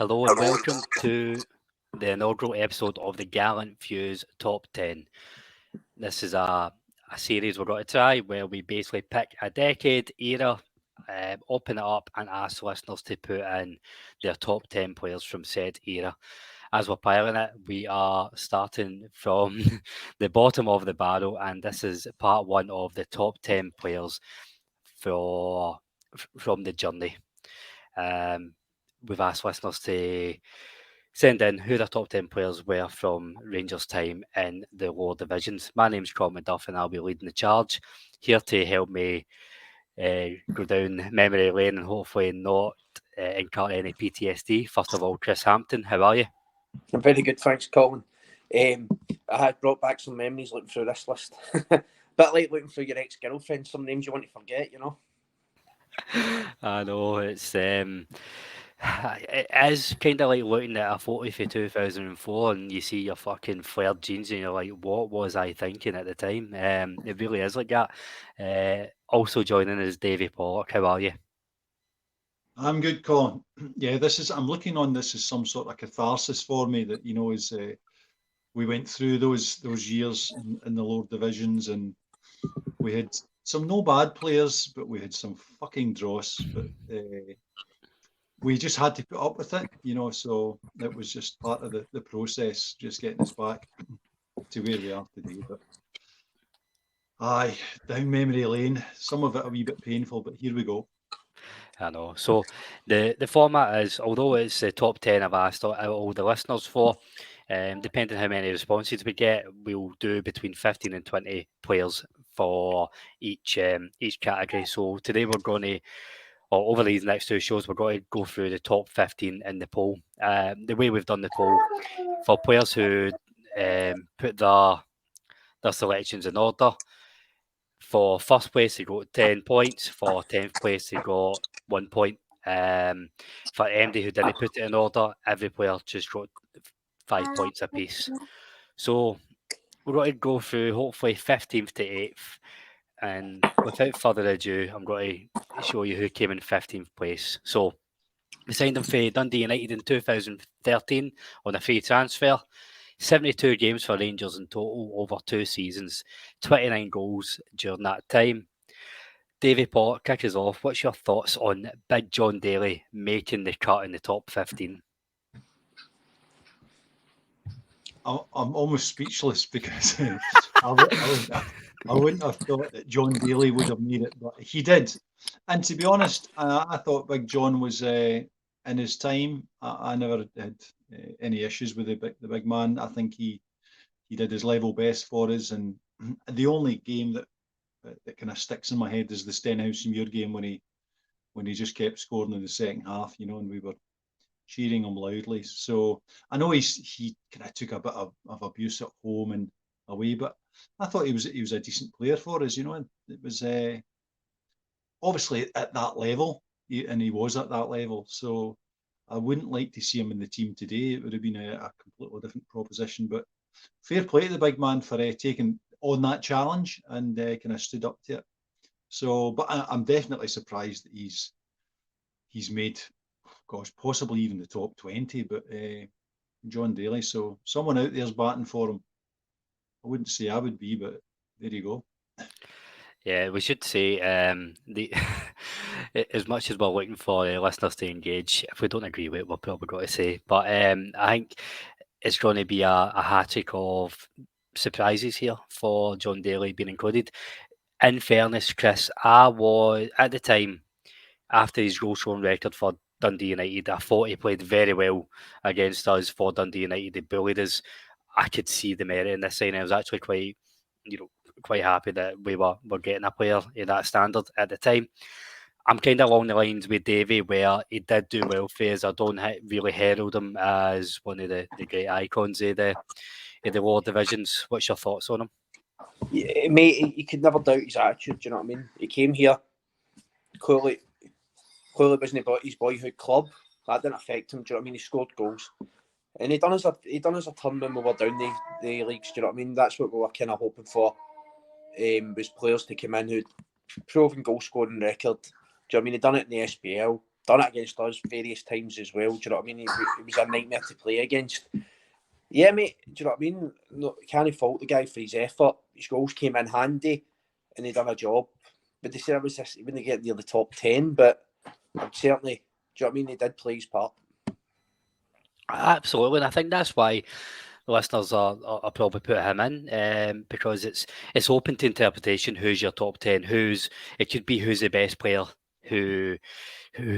Hello and welcome to the inaugural episode of the Gallant Fuse Top 10. This is a series we're going to try where we basically pick a decade, era, open it up and ask listeners to put in their top 10 players from said era. As we're piling it, we are starting from the bottom of the barrel, and this is part one of the top 10 players from the journey. We've asked listeners to send in who their top 10 players were from Rangers' time in the lower divisions. My name's Colin and I'll be leading the charge. Here to help me go down memory lane and hopefully not incur any PTSD. First of all, Chris Hampton, how are you? I'm very good, thanks, Colin. I had brought back some memories looking through this list. Bit like looking through your ex-girlfriend, some names you want to forget, you know. I know, it is kind of like looking at a photo for 2004 and you see your fucking flared jeans and you're like, what was I thinking at the time? It really is like that. Also joining is Davie Pollock. How are you? I'm good, Colin. Yeah, I'm looking on this as some sort of catharsis for me that, we went through those years in the lower divisions and we had some no bad players, but we had some fucking dross. But we just had to put up with it, so it was just part of the process, just getting us back to where we are today. But aye, down memory lane, some of it a wee bit painful, but here we go. I know. So the format is, although it's the top 10 I've asked all the listeners for, depending how many responses we get, we'll do between 15 and 20 players for each category. So today we're going to, or over these next two shows, we're going to go through the top 15 in the poll. The way we've done the poll, for players who put their selections in order, for first place, they got 10 points. For 10th place, they got 1 point. For MD, who didn't put it in order, every player just got 5 points apiece. So we're going to go through hopefully 15th to 8th. And without further ado, I'm going to show you who came in 15th place. So we signed him for Dundee United in 2013 on a free transfer. 72 games for Rangers in total over 2 seasons, 29 goals during that time. Davie Pollock, kick us off. What's your thoughts on Big John Daly making the cut in the top 15? I'm almost speechless because I wouldn't have thought that John Daly would have made it, but he did. And to be honest, I thought Big John was in his time. I never had any issues with the big man. I think he did his level best for us. And the only game that kind of sticks in my head is the Stenhousemuir game when he just kept scoring in the second half, and we were cheering him loudly. So I know he kind of took a bit of abuse at home and away, but I thought he was a decent player for us. It was obviously at that level, and he was at that level. So I wouldn't like to see him in the team today. It would have been a completely different proposition. But fair play to the big man for taking on that challenge and kind of stood up to it. So, but I'm definitely surprised that he's made, gosh, possibly even the top 20. But John Daly, so someone out there's batting for him. I wouldn't say I would be, but there you go. Yeah, we should say the as much as we're looking for listeners to engage, if we don't agree with it, we're probably going to say. But I think it's going to be a hat-trick of surprises here for John Daly being included. In fairness, Chris, I was, at the time, after his goal scoring record for Dundee United, I thought he played very well against us for Dundee United. He bullied us. I could see the merit in this sign. I was actually quite happy that we were getting a player in that standard at the time. I'm kind of along the lines with Davie where he did do well for us. I don't really herald him as one of the great icons of the lower divisions. What's your thoughts on him? Yeah, mate, you could never doubt his attitude, do you know what I mean? He came here, clearly wasn't about his boyhood club. That didn't affect him, do you know what I mean? He scored goals. And he done us a turn when we were down the leagues, do you know what I mean? That's what we were kind of hoping for. Was players to come in who'd proven goal scoring record. Do you know what I mean? He done it in the SPL, done it against us various times as well. Do you know what I mean? He was a nightmare to play against. Yeah, mate. Do you know what I mean? No, can't fault the guy for his effort. His goals came in handy, and he done a job. But they said it was this, he wouldn't get near the top 10, but certainly, do you know what I mean? He did play his part. Absolutely, and I think that's why the listeners are probably put him in, because it's open to interpretation. Who's your top 10? It could be who's the best player, who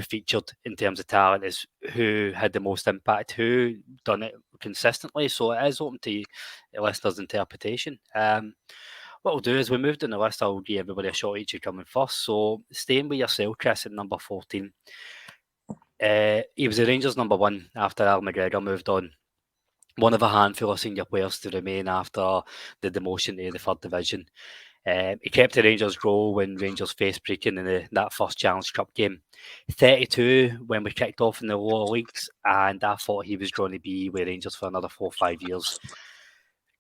featured in terms of talent, is who had the most impact, who done it consistently. So it is open to the listeners' interpretation. What we'll do is we move down the list. I'll give everybody a shot each who coming first. So staying with yourself, Chris, at number 14. He was the Rangers number 1 after Al McGregor moved on. One of a handful of senior players to remain after the demotion to the 3rd Division. He kept the Rangers goal when Rangers faced Brecon in that first Challenge Cup game. 32 when we kicked off in the lower leagues, and I thought he was going to be with Rangers for another 4 or 5 years.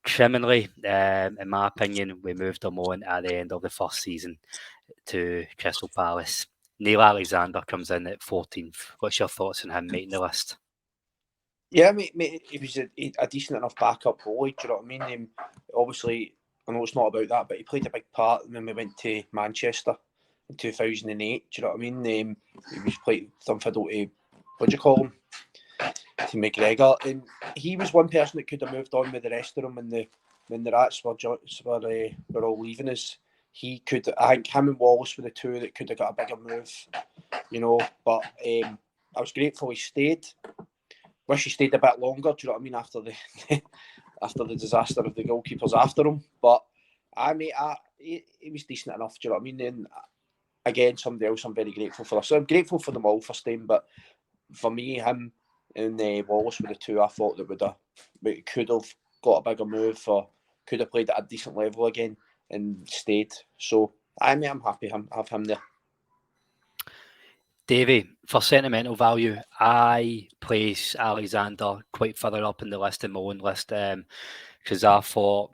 Criminally, in my opinion, we moved him on at the end of the first season to Crystal Palace. Neil Alexander comes in at 14th. What's your thoughts on him making the list? Yeah, mate, he was a decent enough backup goalie. Do you know what I mean? Obviously, I know it's not about that, but he played a big part when we went to Manchester in 2008. Do you know what I mean? He was playing some fiddle to, what do you call him? To McGregor. And he was one person that could have moved on with the rest of them when the Rats were all leaving us. I think him and Wallace were the two that could have got a bigger move, you know. But I was grateful he stayed. Wish he stayed a bit longer. Do you know what I mean? After the disaster of the goalkeepers after him, but he was decent enough. Do you know what I mean? And again, somebody else I'm very grateful for. So I'm grateful for them all for staying, but for me, him and Wallace were the two I thought that we could have got a bigger move or could have played at a decent level again and stayed. So I'm happy to have him there. Davie, for sentimental value, I place Alexander quite further up in the list in my own list, because I thought,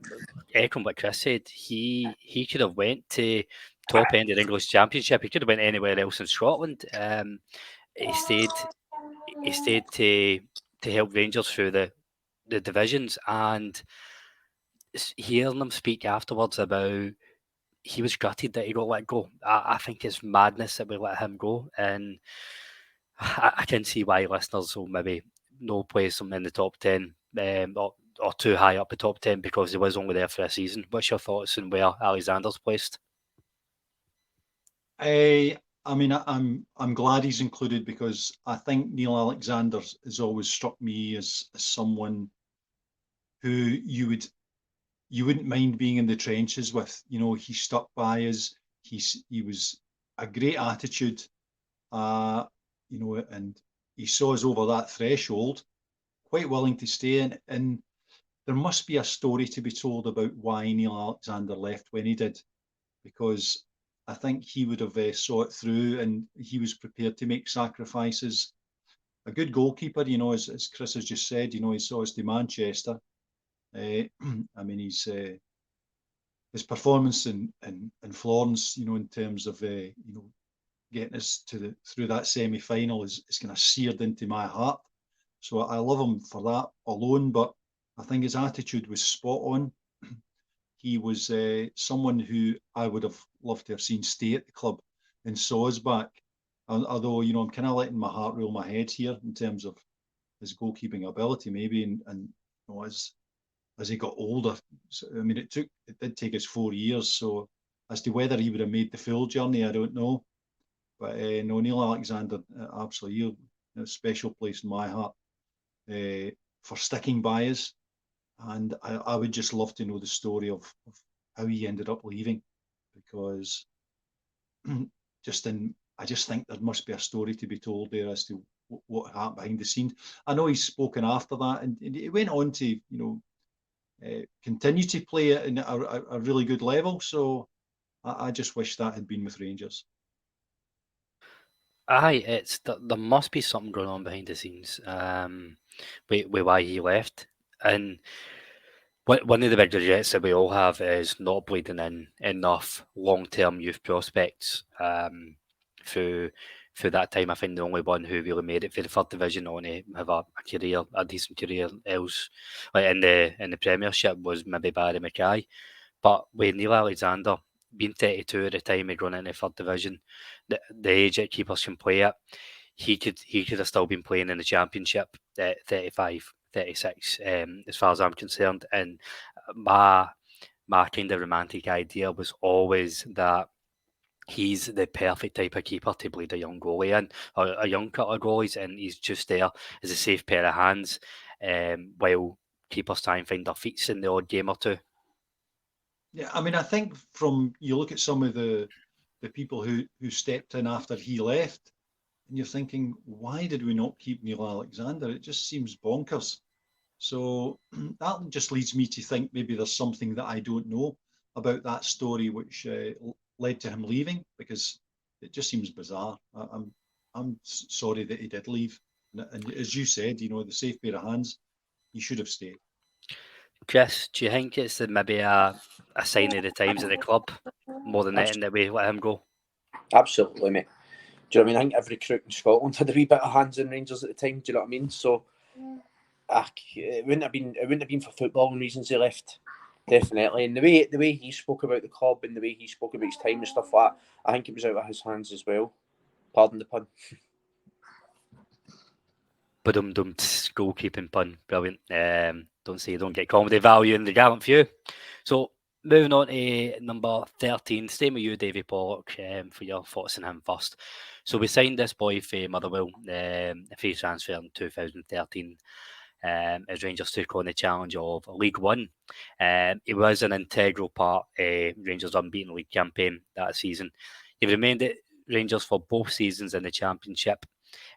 echoing what Chris said, he could have went to top end of the English Championship. He could have went anywhere else in Scotland. He stayed to help Rangers through the divisions, and hearing him speak afterwards about he was gutted that he got let go. I think it's madness that we let him go, and I can see why listeners will maybe no place him in the top 10, or too high up the top 10 because he was only there for a season. What's your thoughts on where Alexander's placed? I mean, I'm glad he's included because I think Neil Alexander has always struck me as someone who you wouldn't mind being in the trenches with. You know, he stuck by us. He was a great attitude, you know, and he saw us over that threshold, quite willing to stay in. And there must be a story to be told about why Neil Alexander left when he did, because I think he would have saw it through and he was prepared to make sacrifices. A good goalkeeper, you know, as Chris has just said, you know, he saw us to Manchester. I mean, his performance in Florence, you know, in terms of you know, getting us through that semi-final is kind of seared into my heart. So I love him for that alone, but I think his attitude was spot on. He was someone who I would have loved to have seen stay at the club and saw us back. Although, you know, I'm kind of letting my heart rule my head here in terms of his goalkeeping ability, maybe, and you know, as he got older. So, I mean, it did take us 4 years. So as to whether he would have made the full journey, I don't know. But no, Neil Alexander, absolutely, a special place in my heart for sticking by us. And I would just love to know the story of how he ended up leaving, because I just think there must be a story to be told there as to what happened behind the scenes. I know he's spoken after that, and he went on to, you know, continue to play at a really good level. So I just wish that had been with Rangers. Aye, there must be something going on behind the scenes, with why he left. And one of the big regrets that we all have is not bleeding in enough long-term youth prospects through through that time, I think the only one who really made it for the third division on to have a career, a decent career else, like in the Premiership, was maybe Barry Mackay. But with Neil Alexander being 32 at the time of running in the third division, the age that keepers can play at, he could have still been playing in the Championship at 35, 36, as far as I'm concerned. And my kind of romantic idea was always that he's the perfect type of keeper to bleed a young goalie in, or a young cut of goalies, and he's just there as a safe pair of hands, while keepers try and find their feet in the odd game or two. Yeah, I mean, I think from you look at some of the people who stepped in after he left, and you're thinking, why did we not keep Neil Alexander? It just seems bonkers. So that just leads me to think maybe there's something that I don't know about that story which led to him leaving, because it just seems bizarre. I'm sorry that he did leave, and as you said, you know, the safe pair of hands, he should have stayed. Chris, do you think it's maybe a sign of the times at the club more than anything that we let him go? Absolutely, mate. Do you know what I mean? I think every recruit in Scotland had a wee bit of hands in Rangers at the time. Do you know what I mean? So it wouldn't have been for footballing reasons he left. Definitely, and the way he spoke about the club and the way he spoke about his time and stuff like that, I think it was out of his hands as well. Pardon the pun. Ba-dum-dum, goalkeeping pun, brilliant. Don't say you don't get comedy value in the gallant few. So moving on to number 13, staying with you, Davie Pollock, for your thoughts on him first. So we signed this boy for Motherwell, a free transfer in 2013. As Rangers took on the challenge of League One. He was an integral part of Rangers' unbeaten league campaign that season. He remained at Rangers for both seasons in the Championship,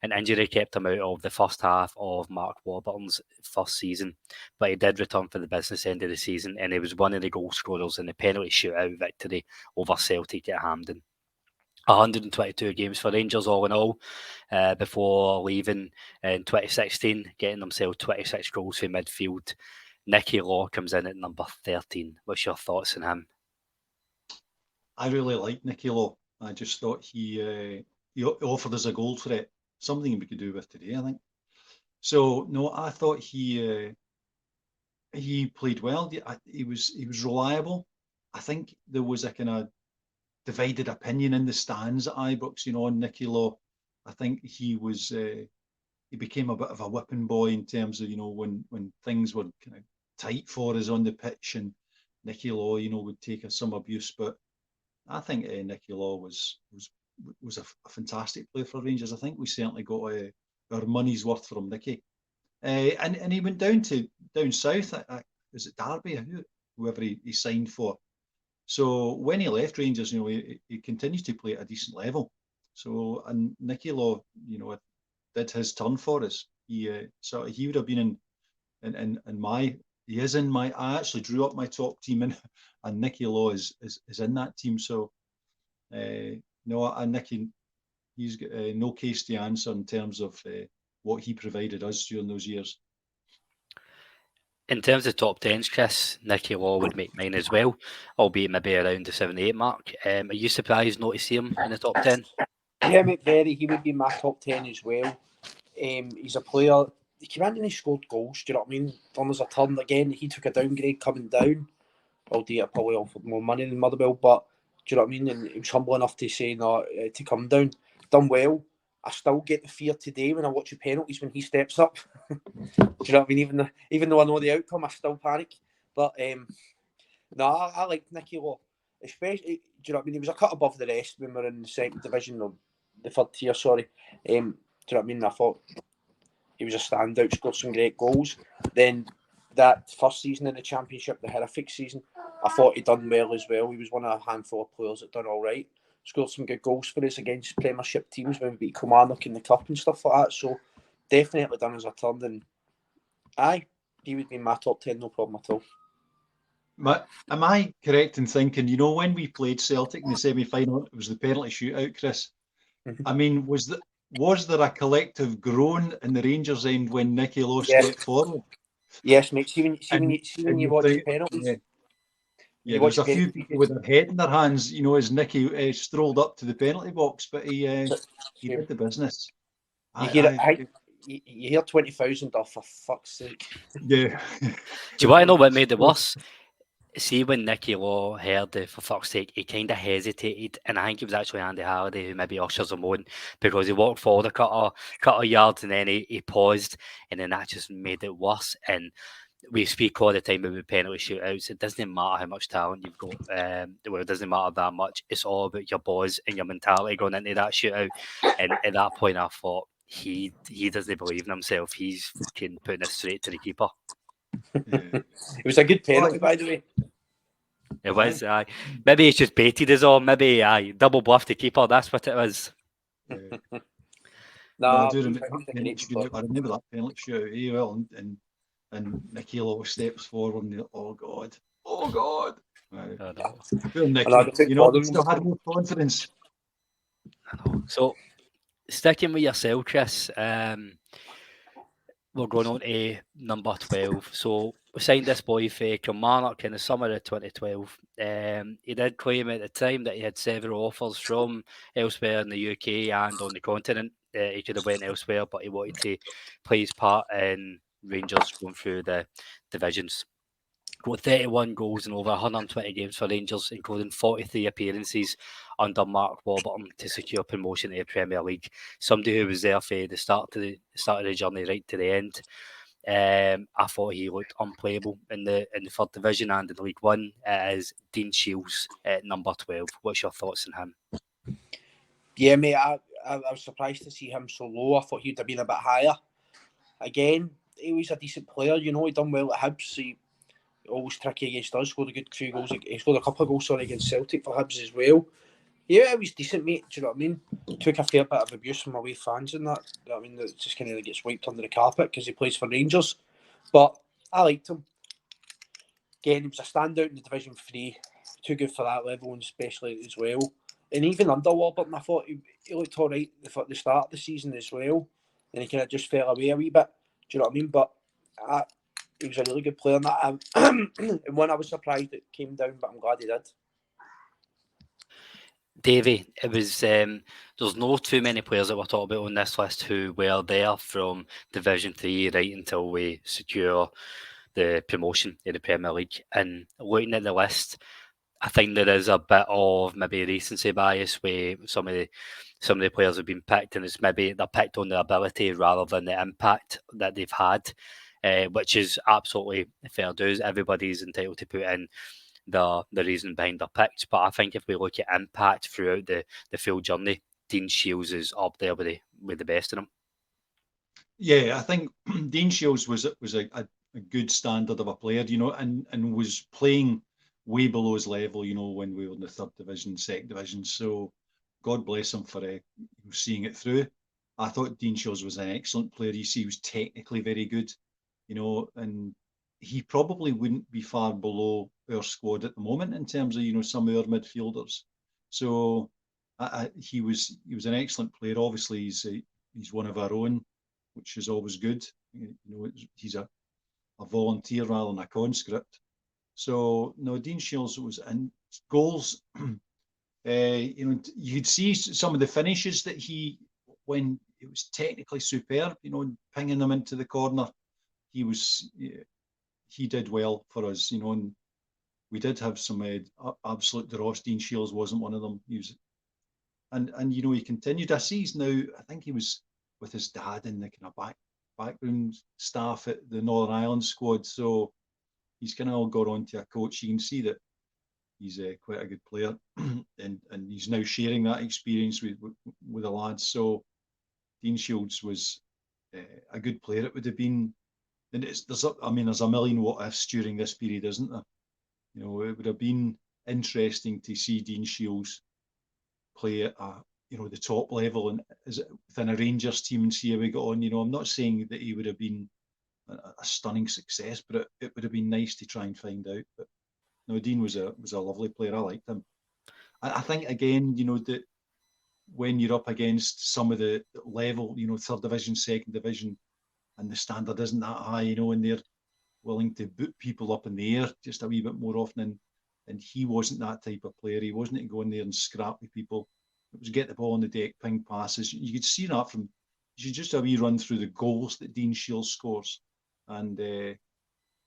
and injury kept him out of the first half of Mark Warburton's first season, but he did return for the business end of the season, and he was one of the goal scorers in the penalty shootout victory over Celtic at Hampden. 122 games for Rangers all in all, before leaving in 2016, getting themselves 26 goals for midfield. Nicky Law comes in at number 13. What's your thoughts on him? I really like Nicky Law. I just thought he offered us a goal for it. Something we could do with today, I think. So no, I thought he played well. He was reliable. I think there was a kind of divided opinion in the stands at Ibrox, you know, on Nicky Law. I think he became a bit of a whipping boy in terms of, you know, when things were kind of tight for us on the pitch, and Nicky Law, you know, would take some abuse. But I think Nicky Law was a fantastic player for Rangers. I think we certainly got our money's worth from Nicky. And he went down south. Is it Derby? Whoever he signed for. So when he left Rangers, you know, he continues to play at a decent level. So, and Nicky Law, you know, did his turn for us. He would have been I actually drew up my top team, and Nicky Law is in that team. So no, and Nicky, he's got no case to answer in terms of what he provided us during those years. In terms of top 10s, Chris, Nicky Law would make mine as well, albeit maybe around the 78 mark. Are you surprised not to see him in the top 10? Yeah, mate, very. He would be in my top 10 as well. He's a player. He came in and he scored goals. Do you know what I mean? Done as a turn again. He took a downgrade coming down, albeit probably offered more money than Motherwell. But do you know what I mean? And he was humble enough to say no, to come down. Done well. I still get the fear today when I watch the penalties when he steps up. Do you know what I mean? Even though I know the outcome, I still panic. But no, I like Nicky Law. Especially, do you know what I mean? He was a cut above the rest when we were in the second division, or the third tier, sorry. Do you know what I mean? I thought he was a standout, scored some great goals. Then that first season in the Championship, the horrific season, I thought he done well as well. He was one of a handful of players that done all right. Scored some good goals for us against Premiership teams when we beat Kilmarnock in the Cup and stuff like that. So definitely done as a turn. And aye, he would be in my top 10, no problem at all. Am I correct in thinking, you know, when we played Celtic in the semi-final, it was the penalty shootout, Chris? Mm-hmm. I mean, was there a collective groan in the Rangers end when Nicky Law stepped forward? Yes, mate. See when you watch the penalties. Yeah. Yeah, there's a few people with their head in their hands, you know, as Nicky strolled up to the penalty box, but he did the business. You hear 20,000 off, for fuck's sake. Yeah. Do you want to know what made it worse? See, when Nicky Law heard the "for fuck's sake," he kind of hesitated, and I think it was actually Andy Halliday who maybe ushers him on, because he walked forward a couple of yards and then he paused, and then that just made it worse. And we speak all the time about penalty shootouts. It doesn't matter how much talent you've got. Well, it doesn't matter that much. It's all about your balls and your mentality going into that shootout. And at that point, I thought he doesn't believe in himself. He's fucking putting it straight to the keeper. It was a good penalty, by the way. It was. Maybe he's just baited us all. Maybe double bluff the keeper. That's what it was. I remember that penalty shootout well, and Nicky Law steps forward and oh god. Poor Nicky, you know, still had more confidence. So, sticking with yourself, Chris, we're going on to number 12. So, we signed this boy for Kilmarnock in the summer of 2012. He did claim at the time that he had several offers from elsewhere in the UK and on the continent. He could have went elsewhere, but he wanted to play his part in Rangers going through the divisions. Got 31 goals in over 120 games for Rangers, including 43 appearances under Mark Warburton to secure promotion to the Premier League. Somebody who was there for the start of the journey right to the end. I thought he looked unplayable in the third division and in League One. It is Dean Shields at number 12. What's your thoughts on him? Yeah, mate, I was surprised to see him so low. I thought he'd have been a bit higher. Again, he was a decent player, you know, he done well at Hibs. He always tricky against us, scored a good few goals. He scored a couple of goals against Celtic for Hibs as well. Yeah, it was decent, mate. Do you know what I mean? Took a fair bit of abuse from away fans and that. You know what I mean? It just kind of gets wiped under the carpet because he plays for Rangers. But I liked him. Again, he was a standout in the Division 3. Too good for that level, and especially as well. And even under Warburton, I thought he looked all right at the start of the season as well. And he kind of just fell away a wee bit. Do you know what I mean? But he was a really good player. And one I was surprised it came down, but I'm glad he did. Davie, it was there's no too many players that we're talking about on this list who were there from Division 3 right until we secure the promotion in the Premier League. And looking at the list, I think there is a bit of maybe recency bias where some of the players have been picked, and it's maybe they're picked on their ability rather than the impact that they've had, which is absolutely fair dues. Everybody's entitled to put in the reason behind their picks, but I think if we look at impact throughout the full journey, Dean Shields is up there with the best of them. Yeah, I think Dean Shields was a good standard of a player, you know, and was playing way below his level, you know, when we were in the third division, second division. So God bless him for seeing it through. I thought Dean Shields was an excellent player. He was technically very good, you know, and he probably wouldn't be far below our squad at the moment in terms of, you know, some of our midfielders. So he was an excellent player. Obviously, he's one of our own, which is always good. You know, he's a volunteer rather than a conscript. So no, Dean Shields was in goals. You know, you'd see some of the finishes that when it was technically superb. You know, pinging them into the corner. He did well for us. You know, and we did have some absolute dross. Dean Shields wasn't one of them. And you know, he continued. I see he's now. I think he was with his dad in the kind of backroom staff at the Northern Ireland squad. So he's kind of all got on to a coach. You can see that he's quite a good player, and he's now sharing that experience with the lads. So Dean Shields was a good player. It would have been, and there's a million what ifs during this period, isn't there? You know, it would have been interesting to see Dean Shields play at the top level and within a Rangers team and see how we got on. You know, I'm not saying that he would have been a stunning success, but it would have been nice to try and find out. But no, Dean was a lovely player. I liked him. I think again, you know, that when you're up against some of the level, you know, third division, second division, and the standard isn't that high, you know, and they're willing to boot people up in the air just a wee bit more often. And and he wasn't that type of player. He wasn't to go in there and scrap with people. It was get the ball on the deck, ping passes. You could see that from just a wee run through the goals that Dean Shields scores, and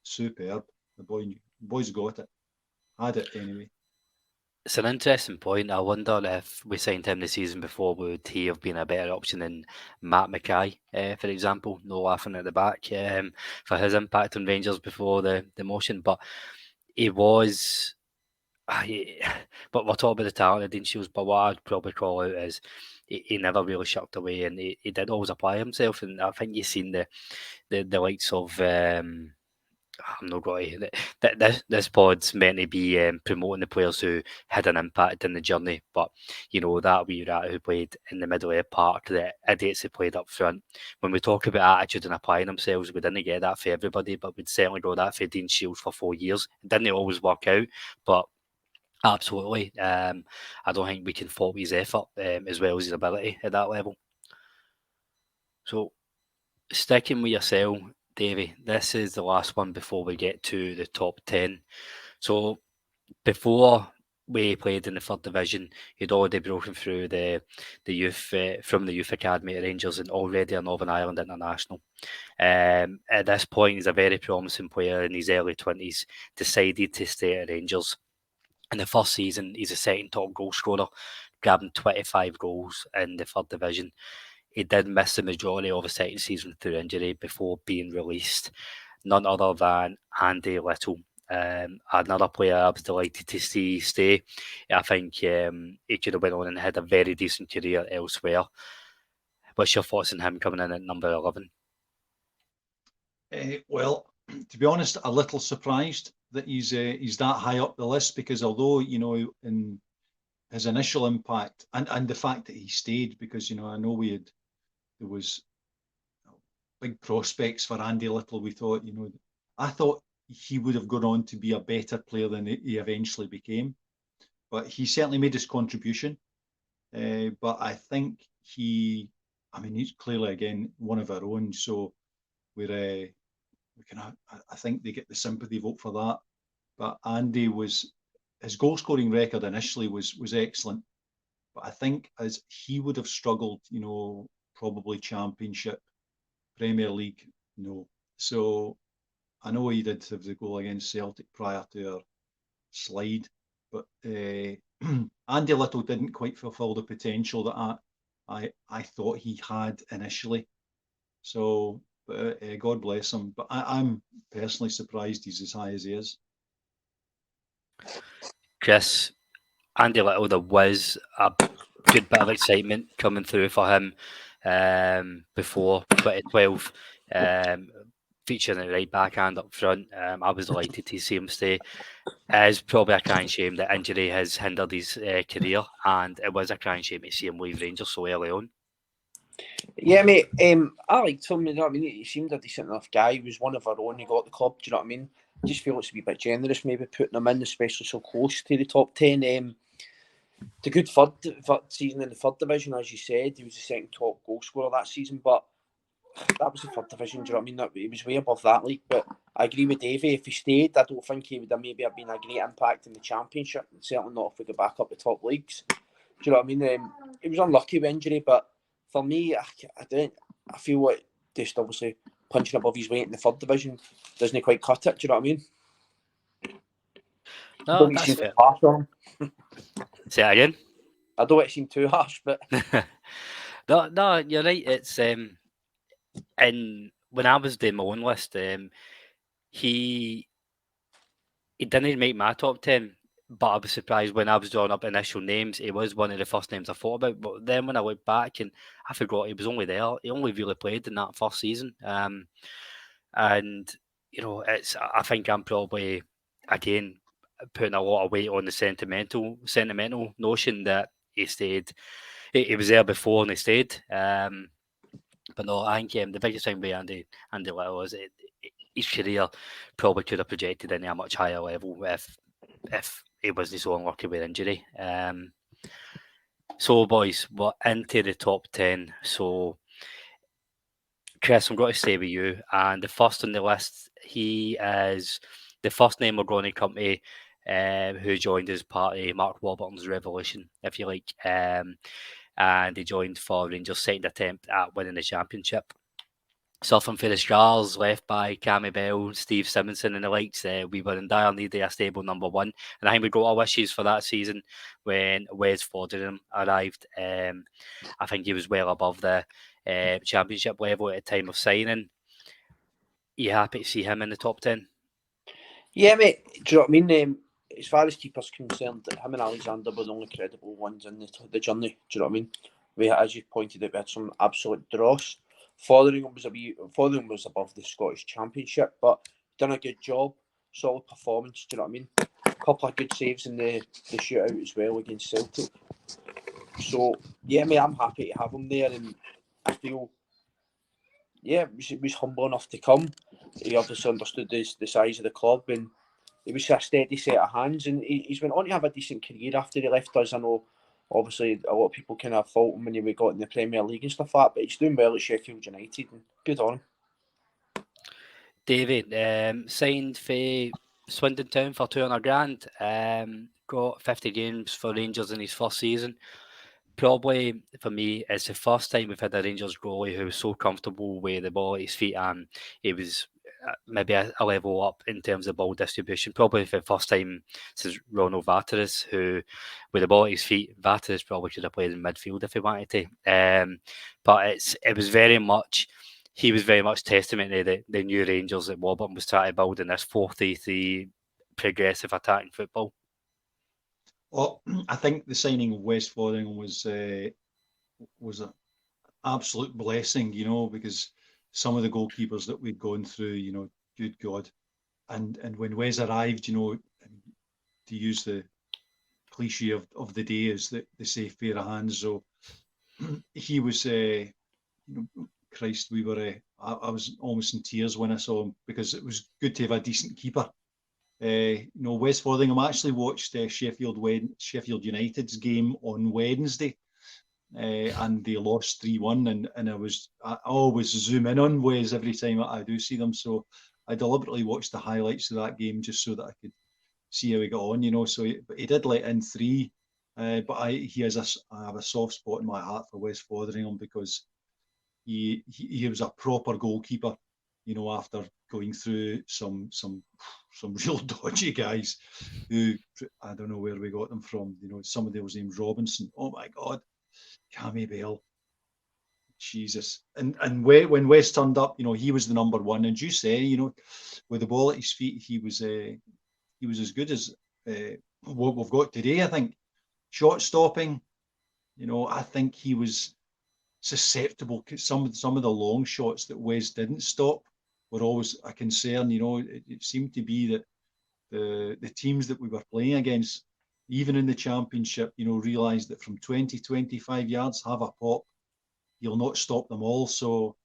superb. The boys got it, had it anyway. It's an interesting point. I wonder if we signed him the season before, would he have been a better option than Matt Mackay, for example? No laughing at the back for his impact on Rangers before the demotion, but he was. But we'll talk about the talent of Dean Shields. But what I'd probably call out is he never really shucked away, and he did always apply himself. And I think you've seen the likes of. I'm not going to. This pod's meant to be promoting the players who had an impact in the journey, but that wee rat who played in the middle of the park, the idiots who played up front. When we talk about attitude and applying themselves, we didn't get that for everybody, but we'd certainly got that for Dean Shields for 4 years. It didn't always work out, but absolutely, I don't think we can fault his effort as well as his ability at that level. So, sticking with yourself, Davie, this is the last one before we get to the top 10. So, before we played in the third division, he'd already broken through the youth from the youth academy at Rangers and already a Northern Ireland international. At this point, he's a very promising player in his early 20s, decided to stay at Rangers. In the first season, he's a second top goal scorer, grabbing 25 goals in the third division. He did miss the majority of the second season through injury before being released. None other than Andy Little, another player I was delighted to see stay. I think he could have went on and had a very decent career elsewhere. What's your thoughts on him coming in at number 11? Well, to be honest, a little surprised that he's that high up the list, because although in his initial impact and the fact that he stayed, because I know there was big prospects for Andy Little. We thought I thought he would have gone on to be a better player than he eventually became, but he certainly made his contribution. But I think he's clearly again one of our own, so we're I think they get the sympathy vote for that. But Andy his goal scoring record initially was excellent, but I think as he would have struggled, probably Championship, Premier League, no. So I know he did have the goal against Celtic prior to our slide, but Andy Little didn't quite fulfil the potential that I thought he had initially. So, but God bless him. But I'm personally surprised he's as high as he is. Chris, Andy Little, there was a good bit of excitement coming through for him before 2012, featuring a right backhand up front. I was delighted to see him stay. It is probably a crying shame that injury has hindered his career, and it was a crying shame to see him leave Rangers so early on. Yeah, mate. I liked him. You know what I mean? He seemed a decent enough guy. He was one of our own. He got the club. Do you know what I mean? I just feel it's a wee bit generous, maybe putting him in, especially so close to the top 10. The good third season in the third division, as you said, he was the second top goal scorer that season. But that was the third division. Do you know what I mean? He was way above that league. But I agree with Davie. If he stayed, I don't think he would have maybe have been a great impact in the Championship. Certainly not if we go back up the top leagues. Do you know what I mean? He was unlucky with injury, but for me, I feel like just obviously punching above his weight in the third division doesn't quite cut it. Do you know what I mean? No, that's fair. Harsh on him. Say that again. I don't want to seem too harsh, but no, you're right. It's and when I was doing my own list, he didn't make my top 10, but I was surprised when I was drawing up initial names. He was one of the first names I thought about. But then when I looked back, and I forgot he was only there. He only really played in that first season. And I think I'm probably again putting a lot of weight on the sentimental notion that he stayed. He was there before and he stayed. But no, I think the biggest thing with Andy Little is his career probably could have projected in a much higher level if he wasn't so unlucky with injury. So, boys, we're into the top 10. So, Chris, I'm going to stay with you. And the first on the list, he is the first name we're going to come to who joined as part of Mark Warburton's revolution, if you like. And he joined for Rangers' second attempt at winning the championship. Suffering for the scars left by Cammy Bell, Steve Simonson and the likes, we were in dire need of a stable number one. And I think we got our wishes for that season when Wes Foderingham arrived. I think he was well above the championship level at the time of signing. You happy to see him in the top 10? Yeah, mate. Do you know what I mean? As far as keepers concerned, him and Alexander were the only credible ones in the journey. Do you know what I mean? We, as you pointed out, we had some absolute dross. Fotheringham was above the Scottish Championship, but done a good job, solid performance. Do you know what I mean? A couple of good saves in the shootout as well against Celtic. So yeah, mate, I'm happy to have him there, and I feel he was humble enough to come. He obviously understood the size of the club, and he was a steady set of hands, and he's went on to have a decent career after he left us. I know, obviously, a lot of people kind of fault him when he got in the Premier League and stuff like that, but he's doing well at Sheffield United, and good on him. David, signed for Swindon Town for 200 grand. Got 50 games for Rangers in his first season. Probably for me, it's the first time we've had a Rangers goalie who was so comfortable with the ball at his feet, and he was maybe a level up in terms of ball distribution. Probably for the first time since Ronald Vateris, who with the ball at his feet, Vateris probably could have played in midfield if he wanted to. But he was very much testament to the new Rangers that Warburton was trying to build in this 4-3-3 progressive attacking football. Well, I think the signing of Wes Foderingham was an absolute blessing, because some of the goalkeepers that we'd gone through, good God. And when Wes arrived, to use the cliche of the day is the safe pair of hands. So he was, Christ, I was almost in tears when I saw him, because it was good to have a decent keeper. Wes Foderingham actually watched Sheffield United's game on Wednesday, and they lost 3-1. And I always zoom in on Wes every time I do see them. So I deliberately watched the highlights of that game just so that I could see how he got on. So he did let in 3, but I have a soft spot in my heart for Wes Foderingham, because he was a proper goalkeeper. After going through some real dodgy guys who, I don't know where we got them from. Somebody was named Robinson. Oh my God, Cammy Bell. Jesus. And when West turned up, he was the number one. And you say, with the ball at his feet, he was as good as what we've got today. I think shot stopping. I think he was susceptible. Some of the long shots that Wes didn't stop were always a concern. It seemed to be that the teams that we were playing against, even in the Championship, realised that from 20-25 yards, have a pop, you'll not stop them all. So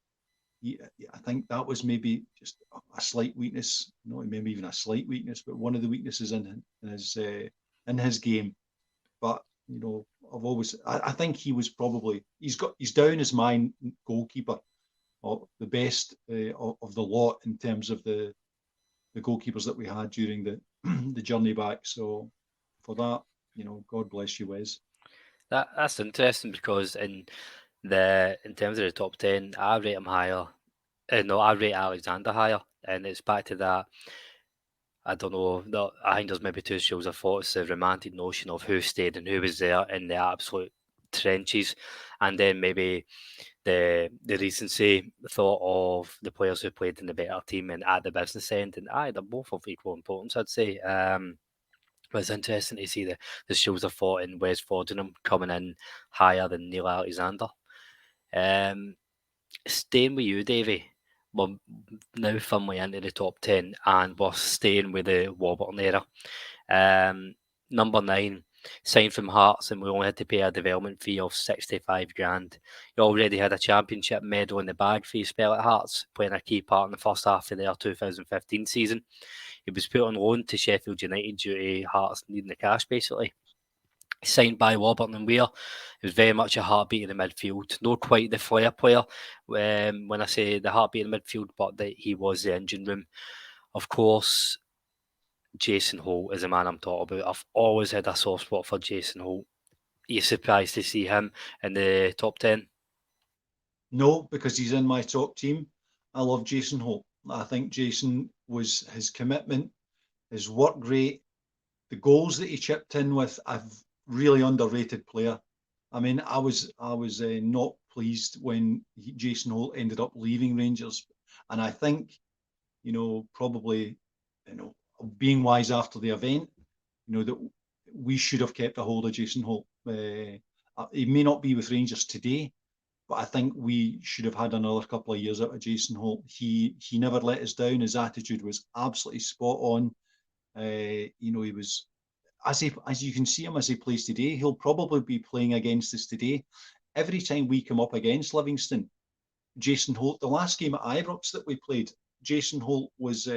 I think that was maybe just a slight weakness, not maybe even a slight weakness, but one of the weaknesses in his game. But I think he was probably he's down as my goalkeeper, or the best of the lot in terms of the goalkeepers that we had during the journey back. So for that, God bless you, Wes. That's interesting, because in terms of the top 10, I rate him higher. I rate Alexander higher, and it's back to that. I don't know. I think there's maybe 2 schools of thought. It's the romantic notion of who stayed and who was there in the absolute trenches, and then maybe the recency thought of the players who played in the better team and at the business end. And they're both of equal importance, I'd say. But it's interesting to see the schools of thought in Wes Foderingham coming in higher than Neil Alexander. Staying with you, Davie. We're now firmly into the top 10, and we're staying with the Warburton era. Number 9, signed from Hearts, and we only had to pay a development fee of 65 grand. He already had a championship medal in the bag for his spell at Hearts, playing a key part in the first half of their 2015 season. He was put on loan to Sheffield United due to Hearts needing the cash, basically. Signed by Warburton and Weir. He was very much a heartbeat in the midfield. Not quite the flair player when I say the heartbeat in the midfield, but he was the engine room. Of course, Jason Holt is the man I'm talking about. I've always had a soft spot for Jason Holt. Are you surprised to see him in the top 10? No, because he's in my top team. I love Jason Holt. I think Jason was his commitment, his work rate, the goals that he chipped in with, a really underrated player. I mean, I was not pleased when Jason Holt ended up leaving Rangers, and I think, probably, being wise after the event, that we should have kept a hold of Jason Holt. He may not be with Rangers today, but I think we should have had another couple of years out of Jason Holt. He never let us down. His attitude was absolutely spot on. He was, as you can see him as he plays today, he'll probably be playing against us today. Every time we come up against Livingston, Jason Holt, the last game at Ibrox that we played, Jason Holt was,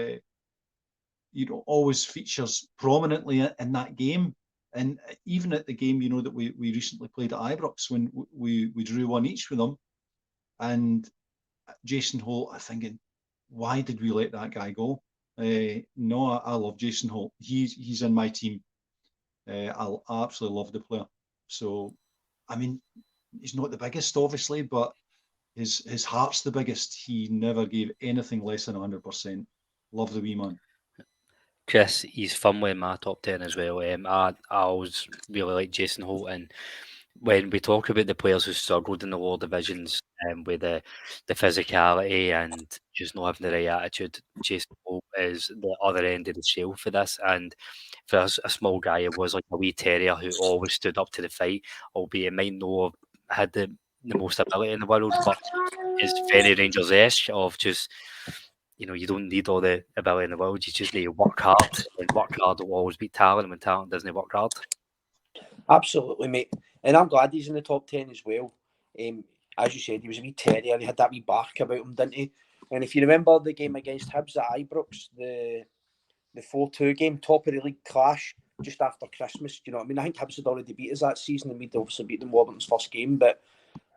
always features prominently in that game. And even at the game, that we recently played at Ibrox when we drew 1 each with them, and Jason Holt, I'm thinking, why did we let that guy go? No, I love Jason Holt. He's in my team. I absolutely love the player. So, I mean, he's not the biggest, obviously, but his heart's the biggest. He never gave anything less than 100%. Love the wee man. Chris, he's firmly in my top 10 as well. I always really like Jason Holt, and when we talk about the players who struggled in the lower divisions with the physicality and just not having the right attitude, Jason Holt is the other end of the scale for this. And for a small guy, it was like a wee terrier who always stood up to the fight, albeit might not have had the most ability in the world, but it's very Rangers-esque of just, you don't need all the ability in the world. You just need to work hard, and work hard will always beat talent when talent doesn't work hard. Absolutely, mate. And I'm glad he's in the top 10 as well. As you said, he was a wee terrier. He had that wee bark about him, didn't he? And if you remember the game against Hibs at Ibrox, the 4-2 game, top of the league clash, just after Christmas, do you know what I mean? I think Hibs had already beat us that season, and we'd obviously beat them Warburton's first game. But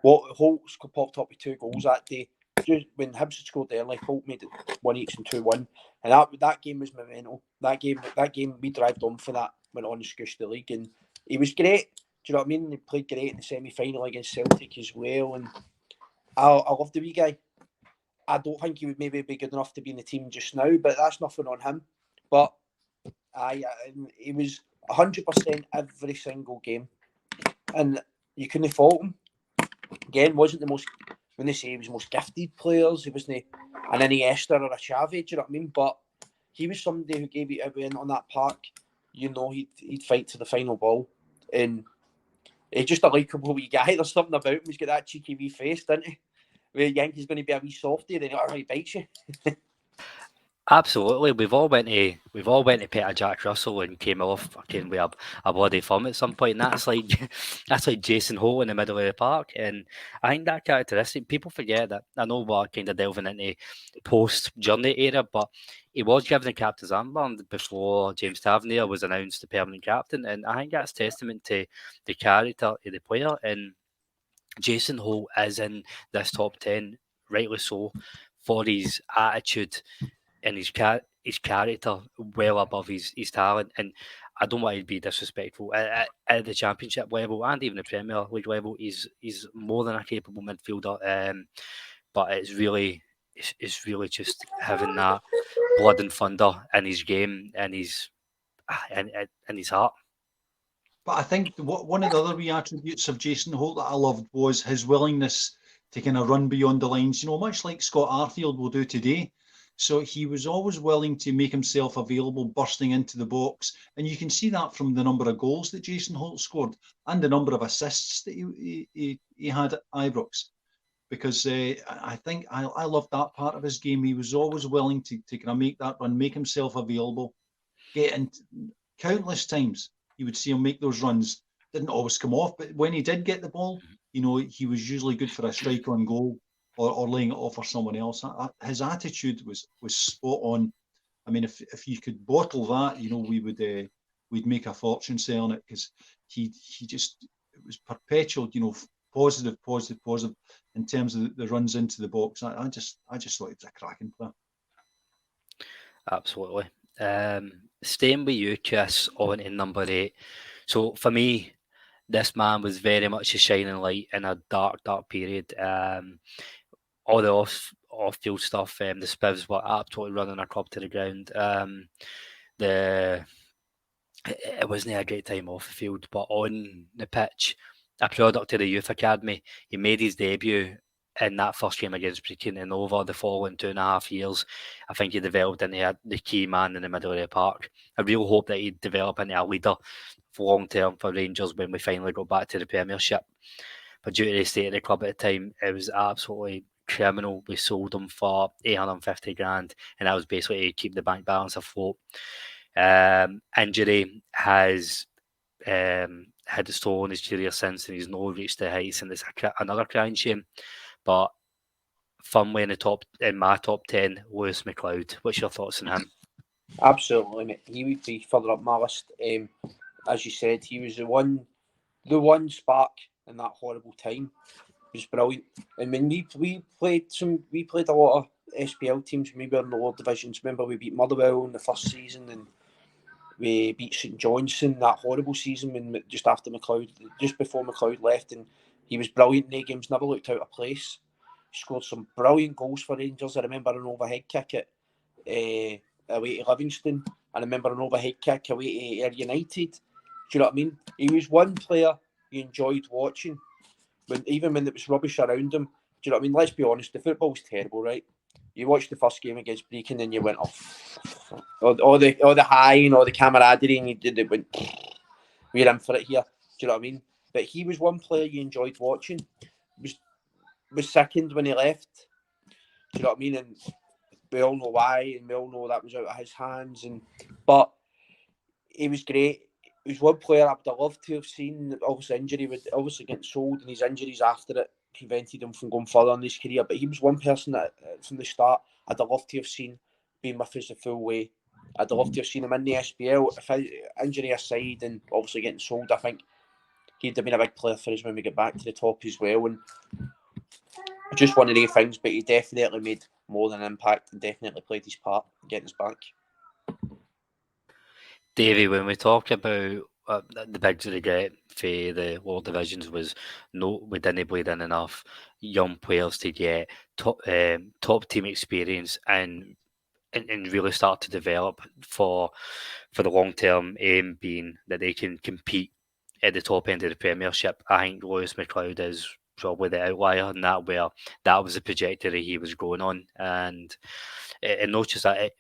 Holt's popped up with 2 goals that day. Just when Hibs had scored early, Holt made it 1 each and 2-1. And that game was memorable. That game, we drived on for that, went on and scooshed the league. And he was great. Do you know what I mean? He played great in the semi-final against Celtic as well. And I love the wee guy. I don't think he would maybe be good enough to be in the team just now, but that's nothing on him. But he was 100% every single game. And you couldn't fault him. Again, wasn't the most, when they say he was the most gifted players, he wasn't an Iniesta or a Xavi, do you know what I mean? But he was somebody who gave it everything on that park. He'd fight to the final ball. And he's just a likeable wee guy. There's something about him. He's got that cheeky wee face, doesn't he? Where you think he's going to be a wee softie, then he bites you. Absolutely, we've all went to Peter Jack Russell and came off fucking with a bloody thumb at some point. And that's like that's like Jason Holt in the middle of the park. And I think that characteristic, people forget that. I know we're kind of delving into post journey era, but he was given the captain's armband before James Tavernier was announced the permanent captain, and I think that's testament to the character of the player. And Jason Holt is in this top 10, rightly so, for his attitude and his character well above his talent. And I don't want to be disrespectful at the Championship level and even the Premier League level. He's more than a capable midfielder. But it's really just having that blood and thunder in his game and his heart. But I think one of the other wee attributes of Jason Holt that I loved was his willingness to kind of run beyond the lines, much like Scott Arfield will do today. So he was always willing to make himself available, bursting into the box. And you can see that from the number of goals that Jason Holt scored and the number of assists that he had at Ibrox. Because I think I loved that part of his game. He was always willing to kind of make that run, make himself available, get in countless times. You would see him make those runs. Didn't always come off, but when he did get the ball, he was usually good for a strike on goal or laying it off for someone else. His attitude was spot on. I mean, if you could bottle that, we'd make a fortune selling it, because he just, it was perpetual, positive in terms of the runs into the box. I just thought he was a cracking player. Absolutely. Staying with you, Chris, on in number 8. So for me, this man was very much a shining light in a dark, dark period. All the off field stuff, the spivs were absolutely running our club to the ground. The it wasn't a great time off the field, but on the pitch, a product of the youth academy, he made his debut in that first game against Brecon, and over the following 2.5 years, I think he developed into the key man in the middle of the park. I really hope that he'd develop into a leader for long term for Rangers when we finally go back to the Premiership. But due to the state of the club at the time, it was absolutely criminal. We sold him for 850 grand, and that was basically to keep the bank balance afloat. Injury has had its toll on his career since, and he's not reached the heights, and it's another crying shame. But firmly in my top 10, Lewis McLeod. What's your thoughts on him? Absolutely, mate. He would be further up my list. As you said, he was the one spark in that horrible time. It was brilliant. And when we played a lot of SPL teams. We were in the lower divisions. Remember, we beat Motherwell in the first season, and we beat St Johnstone that horrible season when just before McLeod left, and he was brilliant in the games. Never looked out of place. He scored some brilliant goals for Rangers. I remember an overhead kick at away to Livingston. I remember an overhead kick away to Ayr United. Do you know what I mean? He was one player you enjoyed watching, even when it was rubbish around him. Do you know what I mean? Let's be honest, the football was terrible, right? You watched the first game against Brecon and you went off. All the high and all the camaraderie, and you did it. Went, we're in for it here. Do you know what I mean? But he was one player you enjoyed watching. Was sickened when he left. Do you know what I mean? And we all know why, and we all know that was out of his hands. But he was great. He was one player I would have loved to have seen. Obviously, injury would obviously get sold, and his injuries after it prevented him from going further in his career. But he was one person that, from the start, I'd have loved to have seen being with us the full way. I'd have loved to have seen him in the SPL. Injury aside, and obviously getting sold, I think he'd have been a big player for us when we get back to the top as well. And just one of the things, but he definitely made more than an impact and definitely played his part in getting us back. Davie, when we talk about the big regret for the lower divisions was we didn't bleed in enough young players to get top team experience and really start to develop for the long term aim being that they can compete at the top end of the Premiership. I think Lewis McLeod is probably the outlier in that, where that was the trajectory he was going on, and not just that.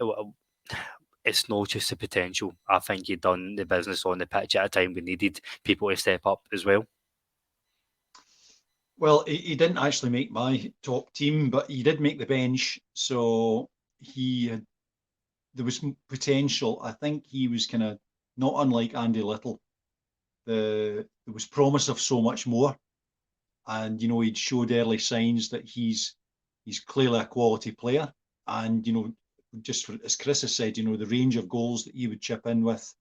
It's not just the potential. I think he'd done the business on the pitch at a time we needed people to step up as well. Well, he didn't actually make my top team, but he did make the bench. So there was potential. I think he was kind of not unlike Andy Little. There was promise of so much more. And, he'd showed early signs that he's clearly a quality player. And, just as Chris has said, the range of goals that he would chip in with,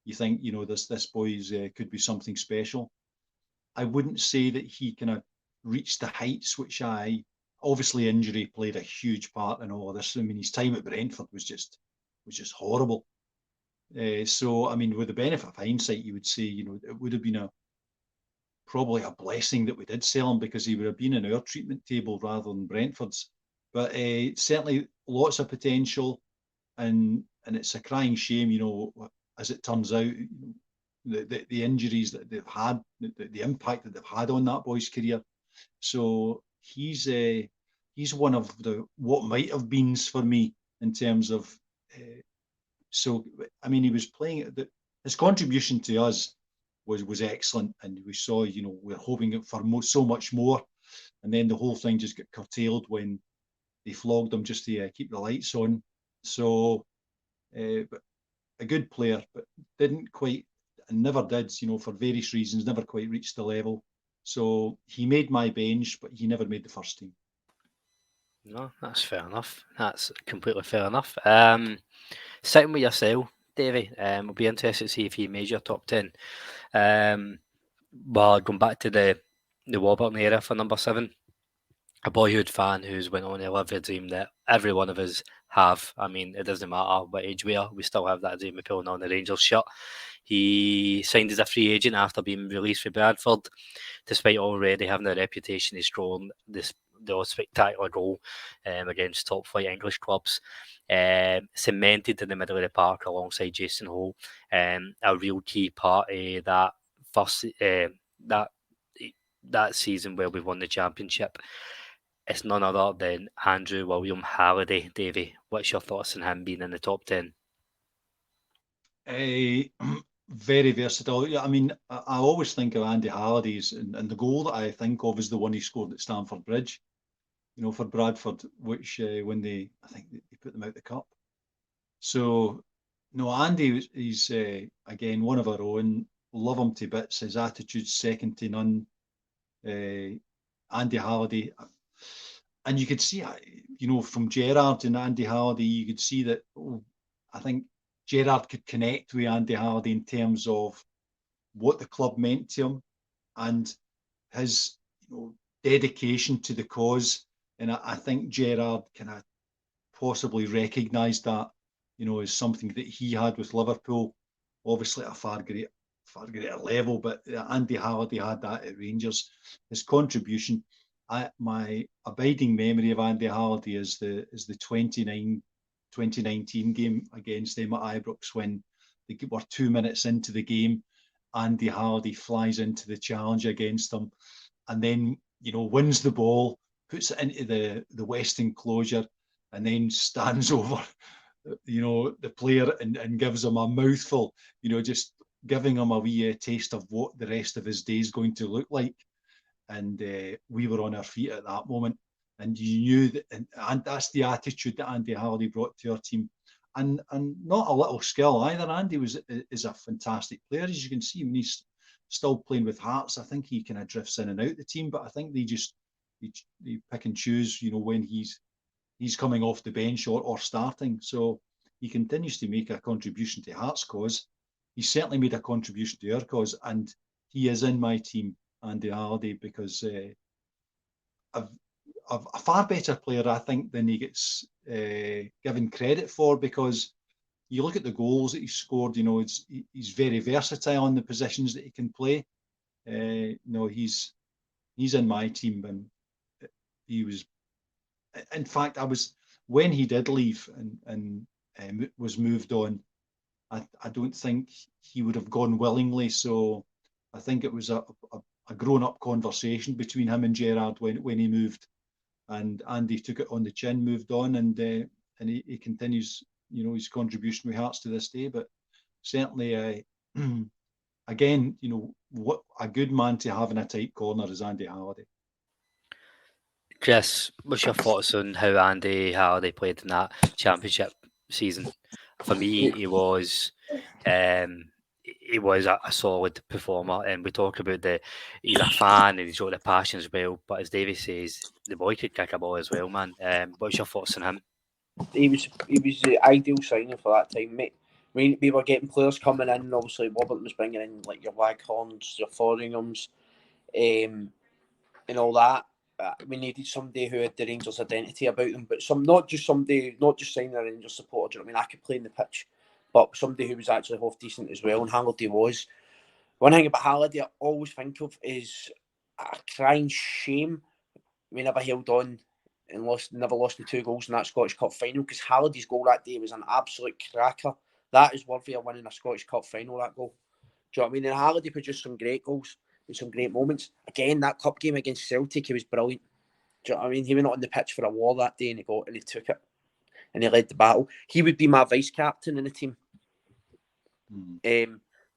you think, this boy's could be something special. I wouldn't say that he kind of reached the heights, which obviously injury played a huge part in all of this. I mean, his time at Brentford was just horrible. So, I mean, with the benefit of hindsight, you would say, it would have been probably a blessing that we did sell him, because he would have been in our treatment table rather than Brentford's. But certainly lots of potential, and it's a crying shame, as it turns out, the injuries that they've had, the impact that they've had on that boy's career. So he's one of the what might have beens for me in terms of. So I mean, he was playing. His contribution to us was excellent, and we saw, we're hoping for so much more, and then the whole thing just got curtailed when they flogged him just to keep the lights on. So, but a good player, but didn't quite, and never did, for various reasons, never quite reached the level. So he made my bench, but he never made the first team. No, that's fair enough. That's completely fair enough. Sitting with yourself, Davie, we'll be interested to see if he made your top 10. Well, going back to the Warburton era for number 7, a boyhood fan who's went on to live a dream that every one of us have. I mean, it doesn't matter what age we are, we still have that Jamie pulling on the Rangers shirt. He signed as a free agent after being released from Bradford, despite already having a reputation of scoring the spectacular goal against top flight English clubs. Cemented in the middle of the park alongside Jason Holt, a real key part of that first that season where we won the championship. It's none other than Andrew William Halliday. Davie, what's your thoughts on him being in the top 10? Very versatile. Yeah, I mean, I always think of Andy Halliday's, and the goal that I think of is the one he scored at Stamford Bridge, for Bradford, which when I think they put them out the cup. So, no, Andy, he's again one of our own. Love him to bits. His attitude's second to none. Andy Halliday, and you could see, from Gerrard and Andy Halliday, you could see that. I think Gerrard could connect with Andy Halliday in terms of what the club meant to him and his dedication to the cause. And I think Gerrard kind of possibly recognised that, as something that he had with Liverpool, obviously at a far greater level, but Andy Halliday had that at Rangers. His contribution, my abiding memory of Andy Halliday is the 2019 game against them at Ibrox, when they were 2 minutes into the game. Andy Halliday flies into the challenge against them and then, wins the ball, puts it into the west enclosure, and then stands over, the player and gives him a mouthful, just giving him a wee taste of what the rest of his day is going to look like. And we were on our feet at that moment. And you knew that, and that's the attitude that Andy Halliday brought to our team, and not a little skill either. Andy is a fantastic player, as you can see. When he's still playing with Hearts, I think he kind of drifts in and out the team, but I think they pick and choose, when he's coming off the bench or starting. So he continues to make a contribution to Hearts' cause. He certainly made a contribution to our cause, and he is in my team, Andy Halliday, because a far better player, I think, than he gets given credit for, because you look at the goals that he scored, he's very versatile in the positions that he can play. He's in my team, and he was, in fact, when he did leave and was moved on, I don't think he would have gone willingly. So I think it was a grown-up conversation between him and Gerrard when he moved. And Andy took it on the chin, moved on, and he continues, his contribution with Hearts to this day. But certainly, again, what a good man to have in a tight corner is Andy Halliday. Chris, what's your thoughts on how Andy Halliday played in that championship season? For me, he was a solid performer, and we talk about he's a fan and he's got the passion as well. But as Davie says, the boy could kick a ball as well, man. What's your thoughts on him? He was the ideal signing for that time, mate. I mean, we were getting players coming in. Obviously, Warburton was bringing in like your Waghorns, your Foringhams, and all that. We needed somebody who had the Rangers identity about them, but not just signing a Rangers supporter. I mean, I could play in the pitch, but somebody who was actually half decent as well. And Halliday was. One thing about Halliday I always think of is a crying shame we never held on and never lost the 2 goals in that Scottish Cup final, because Halliday's goal that day was an absolute cracker. That is worthy of winning a Scottish Cup final, that goal. Do you know what I mean? And Halliday produced some great goals and some great moments. Again, that cup game against Celtic, he was brilliant. Do you know what I mean? He went on the pitch for a war that day, and he took it, and he led the battle. He would be my vice captain in the team, for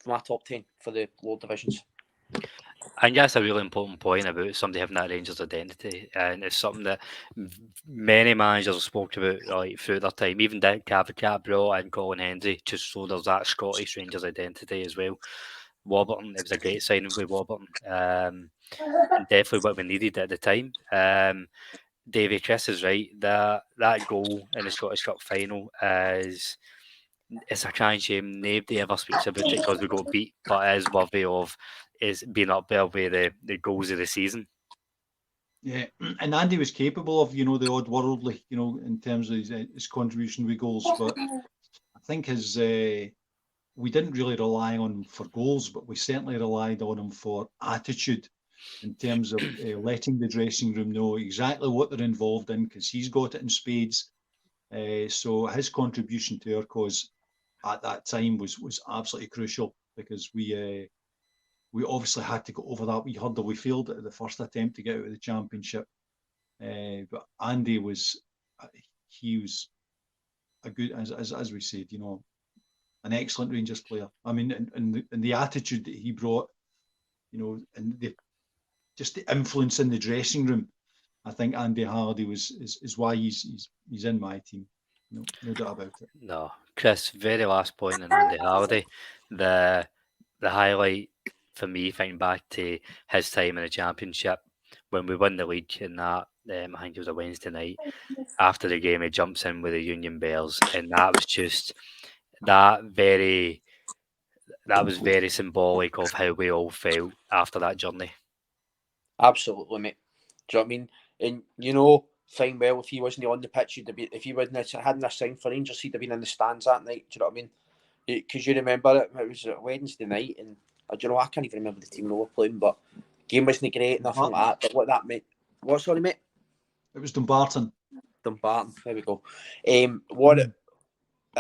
my top 10 for the lower divisions. I think that's a really important point about somebody having that Rangers identity, and it's something that many managers have spoken about through their time. Even Dick Cavalier brought in Colin Hendry just so there's that Scottish Rangers identity as well. Warburton, it was a great signing with Warburton, and definitely what we needed at the time. Davie Kris is right. That goal in the Scottish Cup final it's a crying shame. Nobody ever speaks about it because we got beat, but it is worthy of being up there with the goals of the season. Yeah, and Andy was capable of, the odd worldly, in terms of his contribution with goals. But I think we didn't really rely on him for goals, but we certainly relied on him for attitude in terms of letting the dressing room know exactly what they're involved in, because he's got it in spades. So his contribution to our cause at that time was absolutely crucial, because we obviously had to go over that wee hurdle. We failed at the first attempt to get out of the championship, but Andy he was a good, as we said, an excellent Rangers player. I mean, and the attitude that he brought, and just the influence in the dressing room. I think Andy Hardy is why he's in my team. No doubt about it. No, Chris, very last point on Andy Hardy. The highlight for me, thinking back to his time in the championship when we won the league in that, I think it was a Wednesday night. After the game, he jumps in with the Union Bears, and that was just that was very symbolic of how we all felt after that journey. Absolutely, mate. Do you know what I mean? And fine well, if he wasn't on the pitch, if he hadn't a sign for Rangers, he'd have been in the stands that night. Do you know what I mean? Because you remember it was a Wednesday night, and I can't even remember the team we were playing, but game wasn't great, nothing like that. But what that meant, sorry, mate? It was Dumbarton. There we go.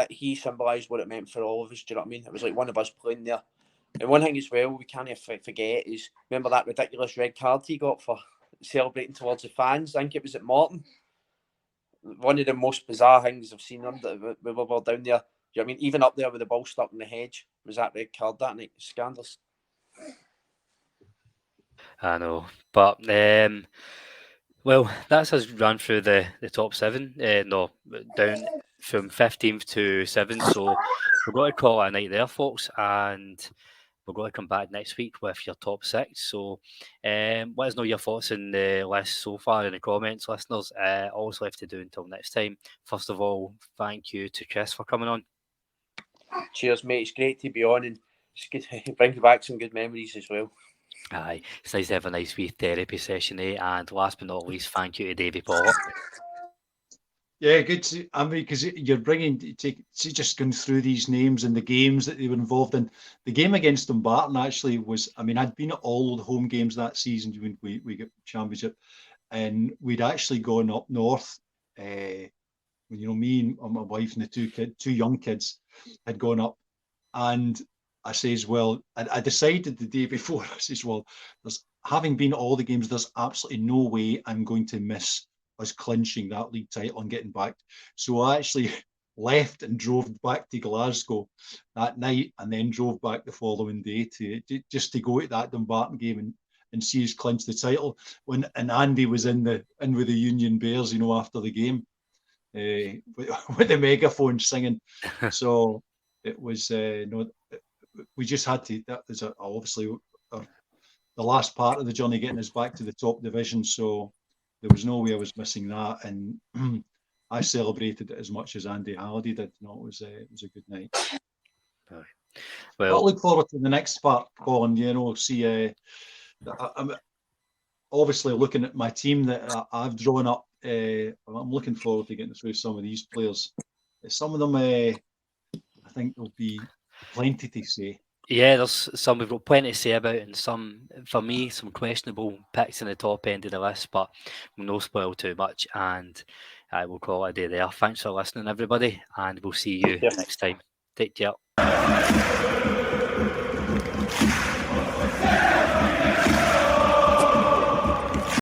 He symbolised what it meant for all of us. Do you know what I mean? It was like one of us playing there. And one thing as well we can't forget is, remember that ridiculous red card he got for celebrating towards the fans? I think it was at Morton. One of the most bizarre things I've seen that we were down there. Do you know what I mean? Even up there with the ball stuck in the hedge was that red card that night. Scandalous. I know, but well, that's us run through the top seven. Down from 15th to 7th. So we're going to call it a night there, folks, and we're going to come back next week with your top 6. So let us know your thoughts on the list so far in the comments, listeners. All that's left to do until next time. First of all, thank you to Chris for coming on. Cheers, mate. It's great to be on, and it's good. It brings back some good memories as well. Aye, it's nice to have a nice wee therapy session, eh? And last but not least, thank you to Davie Pollock. Yeah, good. Because you're just going through these names and the games that they were involved in. The game against Dumbarton actually was, I'd been at all the home games that season when we got championship, and we'd actually gone up north. Me and my wife and the two young kids had gone up, and I says, well, I decided the day before, I says, well, having been at all the games, there's absolutely no way I'm going to miss us clinching that league title and getting back. So I actually left and drove back to Glasgow that night, and then drove back the following day just to go to that Dumbarton game and see us clinch the title. And Andy was in with the Union Bears, after the game, with the megaphone singing. So it was we just had to. That was obviously the last part of the journey, getting us back to the top division. So there was no way I was missing that, and I celebrated it as much as Andy Hardy did. It was a good night. Well, I look forward to the next part, Colin. See, I'm obviously looking at my team that I've drawn up. I'm looking forward to getting through some of these players. Some of them, I think there'll be plenty to say. Yeah, there's some we've got plenty to say about, and some, for me, some questionable picks in the top end of the list, but we'll not spoil too much, and I will call it a day there. Thanks for listening, everybody, and we'll see you next time. Take care.